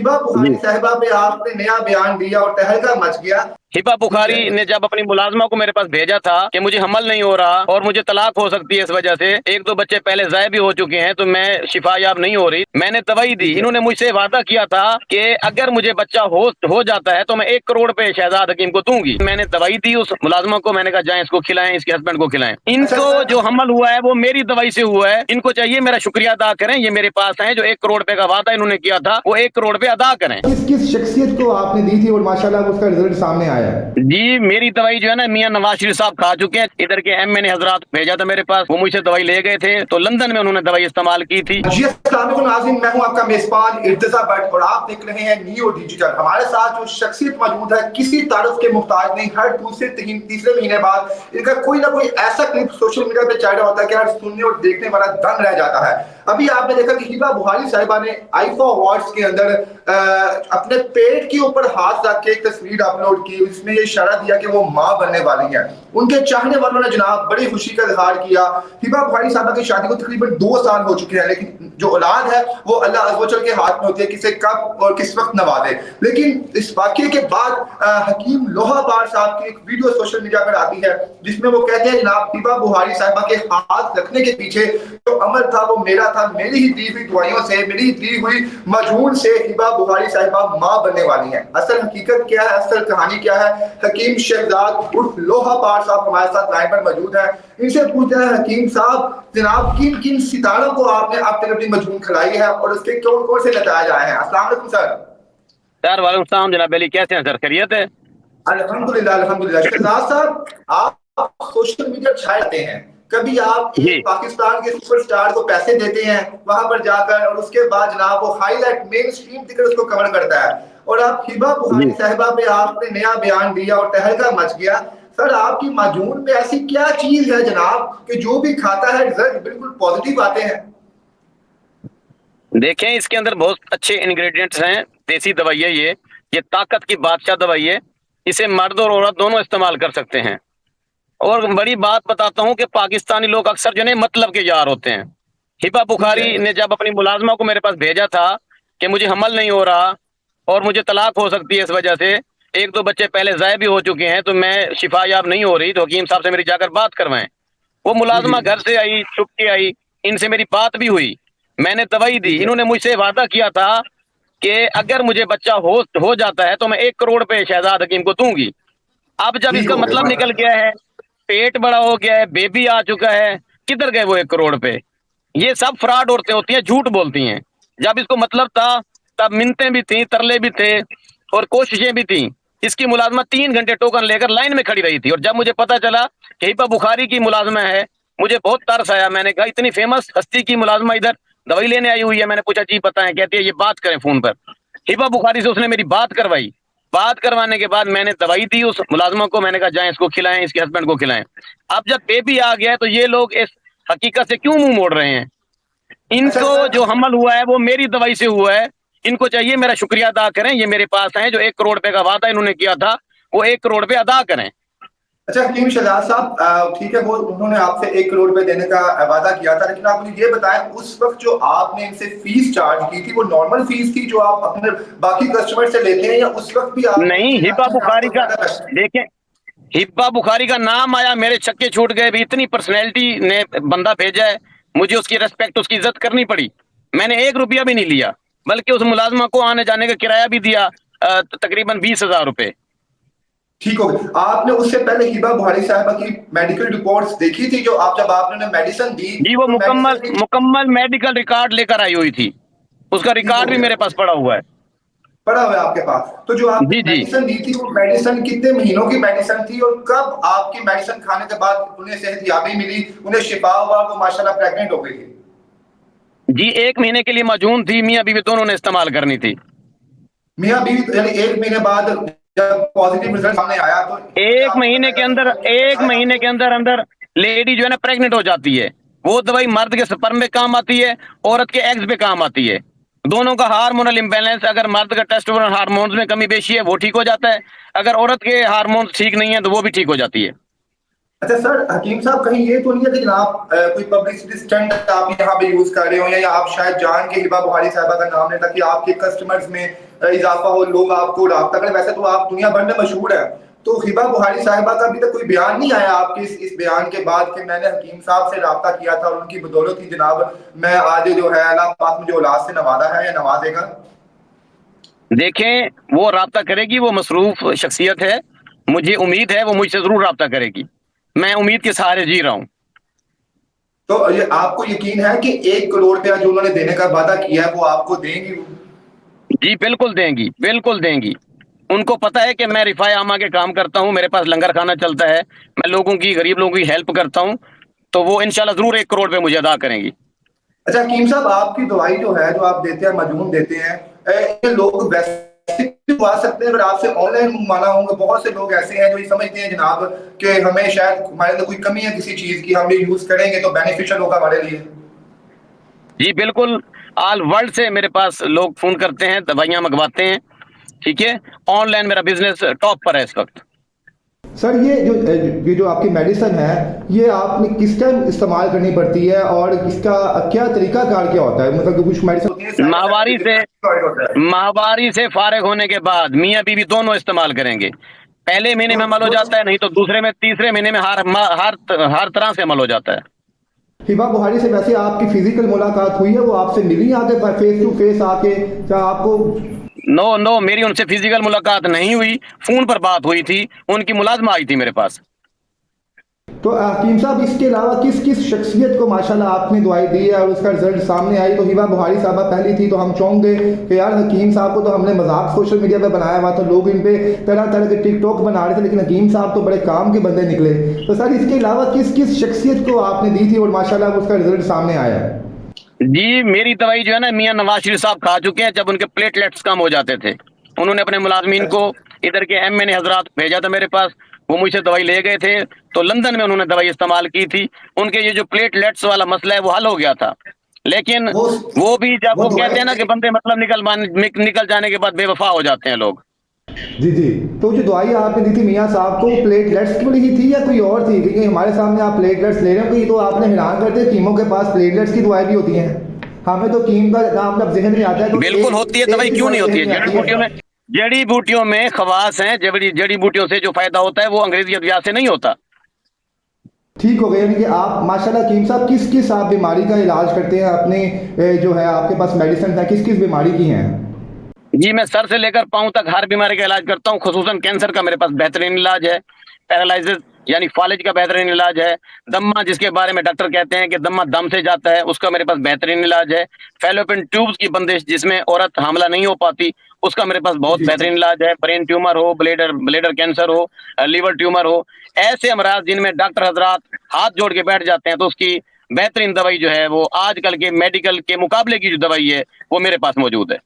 हिबा बुखारी साहिबा पे आपने नया बयान दिया और तहलका मच गया। हिबा बुखारी ने जब अपनी मुलाजमा को मेरे पास भेजा था कि मुझे हमल नहीं हो रहा और मुझे तलाक हो सकती है इस वजह से, एक दो बच्चे पहले ज़ाय भी हो चुके हैं, तो मैं शिफायाब नहीं हो रही, मैंने दवाई दी। इन्होंने मुझसे वादा किया था कि अगर मुझे बच्चा हो जाता है तो मैं 1 करोड़ पे शहजाद हकीम को दूंगी। मैंने दवाई दी उस मुलाजमा को, मैंने कहा जाए इसको खिलाएं, इसके हस्बैंड को खिलाएं। इनको जो हमल हुआ है वो मेरी दवाई से हुआ है। इनको चाहिए मेरा शुक्रिया अदा करें, ये मेरे पास है, जो 1 करोड़ पे का वादा इन्होंने किया था वो 1 करोड़ पे अदा करें। किस शख्सियत को आपने दी थी और माशाल्लाह उसका रिजल्ट सामने आया है? जी, मेरी दवाई जो है ना मियां नवाज शरीफ साहब खा चुके हैं। इधर के एमएनए हजरात भेजा था मेरे पास, वो मुझसे दवाई ले गए थे, तो लंदन में उन्होंने दवाई इस्तेमाल की थी। जी अस्सलाम वालेकुम नाज़रीन, मैं हूं आपका मेजबान इर्तिज़ा भट्ट और आप देख रहे हैं न्यू डिजिटल। हमारे साथ जो शख्सियत मौजूद है किसी तारुफ के मुहताज नहीं, हर दूसरे तीसरे महीने बाद इनका कोई ना कोई ऐसा क्लिप सोशल मीडिया पे चल रहा होता है कि हर सुनने और देखने वाला दंग रह जाता है। अभी आपने देखा कि हिबा बुखारी साहिबा ने आईफा अवार्ड्स के अंदर अपने पेट के ऊपर हाथ रख के एक तस्वीर अपलोड की, उसमें ये इशारा दिया कि वो माँ बनने वाली हैं। उनके चाहने वालों ने जनाब बड़ी खुशी का इजहार किया। हिबा बुखारी साहिबा की शादी को तकरीबन 2 साल हो चुके हैं, लेकिन जो औलाद है वो अल्लाह अज़्ज़ व जल के हाथ में होती है, किसे कब और किस वक्त नवाजे। लेकिन इस वाकये के बाद हकीम लोहाबार साहब की एक वीडियो सोशल मीडिया पर आती है जिसमें वो कहते हैं जनाब हिबा बुखारी साहिबा के हाथ रखने के पीछे जो अमल था वो मेरा था, मेरी ही दी हुई दुआओं से, मेरी ही दी हुई मजहून से हिबा बुखारी साहिबा माँ बनने वाली हैं। असल हकीकत क्या है, असल कहानी क्या है? हकीम शहजाद उर्फ लोहाबार साहब हमारे साथ लाइन पर मौजूद है। इनसे पूछते हैं हकीम साहब जनाब किन किन सितारों को आपने अब तक अपनी मजहून खिलाई है और उसके कौन कौन से नतायज आए हैं? अस्सलाम वालेकुम सर। सर वालेकुम सलाम जनाब अली, कैसे हैं सर, खैरियत है? अल्हम्दुलिल्लाह अल्हम्दुलिल्लाह। शहजाद साहब आप सोशल मीडिया छाते हैं, कभी आप जी पाकिस्तान के सुपरस्टार को पैसे देते हैं वहां पर जाकर और उसके बाद जनाब वो हाईलाइट मेन स्ट्रीम टिकट उसको कवर करता है, और आप हिबा बुखारी साहिबा पे आपने नया बयान दिया और तहलका मच गया। सर आपकी माजून में ऐसी क्या चीज है जनाब कि जो भी खाता है रिजल्ट बिल्कुल पॉजिटिव आते हैं? देखें, इसके अंदर बहुत अच्छे इंग्रेडिएंट्स हैं, देसी दवाई है ये ताकत की बादशाह दवाई है, इसे मर्द और औरत दोनों इस्तेमाल कर सकते हैं। और बड़ी बात बताता हूं कि पाकिस्तानी लोग अक्सर जो है मतलब के यार होते हैं। हिबा बुखारी ने जब अपनी मुलाजमा को मेरे पास भेजा था कि मुझे हमल नहीं हो रहा और मुझे तलाक हो सकती है इस वजह से, एक दो बच्चे पहले ज़ाय भी हो चुके हैं, तो मैं शिफायाब नहीं हो रही, तो हकीम साहब से मेरी जाकर बात करवाएं। वो मुलाजमा घर से आई, छुप के आई, इनसे मेरी बात भी हुई, मैंने दवाई दी। इन्होंने मुझसे वादा किया था कि अगर मुझे बच्चा हो जाता है तो मैं 1 करोड़ पे शहजाद हकीम को दूंगी। अब जब इसका मतलब निकल गया है, पेट बड़ा हो गया है, बेबी आ चुका है, किधर गए वो 1 करोड़ पे? ये सब फ्रॉड औरतें होती हैं, झूठ बोलती हैं। जब इसको मतलब था तब मिन्नतें भी थी, तरले भी थे और कोशिशें भी थी। इसकी मुलाजमा 3 घंटे टोकन लेकर लाइन में खड़ी रही थी, और जब मुझे पता चला कि हिबा बुखारी की मुलाजमा है, मुझे बहुत तरस आया। मैंने कहा इतनी फेमस हस्ती की मुलाजमा इधर दवाई लेने आई हुई है। मैंने पूछा जी पता है, कहती है ये बात करें फोन पर। हिबा बुखारी से उसने मेरी बात करवाई, बात करवाने के बाद मैंने दवाई दी उस मुलाजमा को, मैंने कहा जाए इसको खिलाएं, इसके हस्बैंड को खिलाएं। अब जब बेबी आ गया है तो ये लोग इस हकीकत से क्यों मुंह मोड़ रहे हैं? इनको जो हमल हुआ है वो मेरी दवाई से हुआ है। इनको चाहिए मेरा शुक्रिया अदा करें, ये मेरे पास है, जो 1 करोड़ पे का वादा इन्होंने किया था वो 1 करोड़ पे अदा करें। अच्छा हकीम शहजाद साहब, ठीक है वो उन्होंने आपसे 1 करोड़ रुपए देने का वादा किया था, लेकिन आप मुझे ये बताएं उस वक्त जो आपने इनसे फीस चार्ज की थी वो नॉर्मल फीस थी जो आप अपने बाकी कस्टमर से लेते हैं, या उस वक्त भी आपने नहीं, हिबा बुखारी का देखें, हिब्बा बुखारी का नाम आया, मेरे छक्के छूट गए। भी इतनी पर्सनैलिटी ने बंदा भेजा है, मुझे उसकी रेस्पेक्ट, उसकी इज्जत करनी पड़ी। मैंने 1 रुपया भी नहीं लिया, बल्कि उस मुलाजमा को आने जाने का किराया भी दिया, तकरीबन 20,000 रुपए। ठीक हो गया। आपने उससे पहले हिबा बुखारी साहिबा की मेडिकल रिपोर्ट्स देखी थी जो आप जब आपने मेडिसिन दी जी, वो तो मुकम्मल मेडिसिन मुकम्मल मेडिकल रिकॉर्ड लेकर आई हुई थी, उसका ठीक हो रिकॉर्ड भी गया मेरे पास पड़ा हुआ है। पड़ा हुआ है आपके पास? तो जो आपने जी जी, मेडिसिन दी थी वो मेडिसिन कितने महीनों की मेडिसिन थी और कब आपकी मेडिसिन खाने के बाद उन्हें सेहतयाबी मिली, उन्हें शिफा हुआ, वो माशाल्लाह प्रेग्नेंट हो गई थी? जी 1 महीने के लिए मौजूद थी, मियाँ बीवी दोनों ने इस्तेमाल करनी थी। मियाँ बीवी यानी 1 महीने बाद जब पॉजिटिव रिजल्ट सामने आया तो उन्होंने एक आपको महीने के बताया अंदर, एक बताया महीने के आपको? अंदर अंदर लेडी जो है ना प्रेग्नेंट हो जाती है। वो दवाई मर्द के स्पर्म में काम आती है, औरत के एग्स पे काम आती है। दोनों का हार्मोनल इम्बैलेंस, अगर मर्द का टेस्टोस्टेरोन हार्मोन्स में कमी बेशी है वो ठीक हो जाता है, अगर औरत के हार्मोन्स ठीक नहीं है तो वो भी ठीक हो जाती है। अच्छा सर, हकीम साहब कहीं ये तो नहीं है कि जनाब कोई पब्लिसिटी स्टंट आप यहाँ पे यूज कर रहे हो, या आप शायद जान के हिबा बुहारी साहबा का नाम लें ताकि आपके कस्टमर्स में इजाफा हो, लोग आपको राब्ता करें? वैसे तो आप दुनिया भर में मशहूर है, तो हिबा बुहारी साहिबा का अभी तक कोई बयान नहीं आया आपके इस बयान के बाद कि मैंने हकीम साहब से राब्ता किया था और उनकी बदौलत ही जनाब मैं आज जो है अल्लाह पाक मुझे औलाद से नवाजा है या नवाजेगा? देखें, वो राब्ता करेगी, वो मसरूफ शख्सियत है, मुझे उम्मीद है वो मुझसे जरूर राब्ता करेगी। मैं उम्मीद के सहारे जी रहा हूँ। तो ये आपको यकीन है कि 1 करोड़ रुपया जो उन्होंने देने का वादा किया है वो आपको देंगी वो? जी बिल्कुल देंगी, बिल्कुल देंगी। उनको पता है कि मैं रिफाए आमा के काम करता हूँ, मेरे पास लंगर खाना चलता है, मैं लोगों की, गरीब लोगों की हेल्प करता हूँ, तो वो इंशाल्लाह जरूर 1 करोड़ पे मुझे अदा करेंगी। अच्छा हकीम साहब, आपकी दवाई जो है जो आप देते हैं, मजून देते हैं, ये लोग वैसे मंगवा सकते हैं अगर आपसे ऑनलाइन मंगवाना होगा? बहुत से लोग ऐसे हैं जो ये समझते हैं जनाब कि हमें शायद हमारे अंदर कोई कमी है किसी चीज की, हम ये यूज करेंगे तो बेनिफिशियल होगा हमारे लिए। जी बिल्कुल, ऑल वर्ल्ड से मेरे पास लोग फोन करते हैं, दवाइयाँ मंगवाते हैं, ठीक है। ऑनलाइन मेरा बिजनेस टॉप पर है इस वक्त। सर ये जो आपकी मेडिसिन है, ये आपने किस टाइम इस्तेमाल करनी पड़ती है और इसका क्या तरीका कार क्या होता है? मतलब कि कुछ मेडिसिन माहवारी से फारिग होने के बाद मियाँ बीवी दोनों इस्तेमाल करेंगे। पहले महीने में अमल हो जाता है, नहीं तो दूसरे में, तीसरे महीने में हर तरह से अमल हो जाता है। हिबा बुहारी से वैसे आपकी फिजिकल मुलाकात हुई है? वो आपसे मिली आके फेस टू फेस आके, क्या आपको? नो, मेरी उनसे फिजिकल मुलाकात नहीं हुई, फोन पर बात हुई थी, उनकी मुलाजमा आई थी मेरे पास। तो हकीम साहब, इसके अलावा किस किस शख्सियत को माशाल्लाह आपने दुआई दी है और उसका रिजल्ट सामने आई? तो हिबा बुहारी साहबा पहली थी, तो हम चाहेंगे कि यार हकीम साहब को तो हमने मजाक सोशल मीडिया पे बनाया हुआ, तो लोग इन पे तरह तरह के टिकटॉक बना रहे थे, लेकिन हकीम साहब तो बड़े काम के बंदे निकले। तो सर इसके अलावा किस किस शख्सियत को आपने दी थी और माशाल्लाह उसका रिजल्ट सामने आया? जी, मेरी दवाई जो है ना मियाँ नवाज शरीफ साहब खा चुके हैं जब उनके प्लेटलेट्स कम हो जाते थे। उन्होंने अपने मुलाजमीन को, इधर के एमएनए हजरात भेजा था मेरे पास, वो मुझसे दवाई ले गए थे, तो लंदन में उन्होंने दवाई इस्तेमाल की थी, उनके ये जो प्लेटलेट्स वाला मसला है वो हल हो गया था। लेकिन वो भी जब वो कहते हैं ना कि बंदे मतलब निकल जाने के बाद बेवफा हो जाते हैं लोग। जी जी, तो जो दवाई आपने दी थी मियाँ साहब को, प्लेटलेट्स की ही थी या कोई और थी? क्योंकि हमारे सामने आप प्लेटलेट्स ले रहे हो, ये तो आपने हैरान करते हैं, कीमों के पास प्लेटलेट्स की दवाई भी होती हैं। हमें तो कीम का नाम जब जहन में आता है तो बिल्कुल होती है दवाई, क्यों नहीं होती है? जड़ी बूटियों में खवास हैं, जड़ी बूटियों से जो फायदा होता है वो अंग्रेजी अद्वियात से नहीं होता। ठीक हो गया। यानी कि आप माशाल्लाह हकीम साहब किस किस आप बीमारी का इलाज करते हैं अपने, जो है आपके पास मेडिसिन है किस किस बीमारी की हैं? जी, मैं सर से लेकर पांव तक हर बीमारी का इलाज करता हूँ, खुसूसन कैंसर का मेरे पास बेहतरीन इलाज है, पैरालिसिस यानी फालिज का बेहतरीन इलाज है, दम्मा जिसके बारे में डॉक्टर कहते हैं कि दम्मा दम से जाता है, उसका मेरे पास बेहतरीन इलाज है, फैलोपियन ट्यूब्स की बंदिश जिसमें औरत हामला नहीं हो पाती, उसका मेरे पास बहुत बेहतरीन इलाज है, ब्रेन ट्यूमर हो, ब्लेडर कैंसर हो, लीवर ट्यूमर हो, ऐसे अमराज जिनमें डॉक्टर हजरात हाथ जोड़ के बैठ जाते हैं, तो उसकी बेहतरीन दवाई जो है वो आजकल के मेडिकल के मुकाबले की जो दवाई है वो मेरे पास मौजूद है।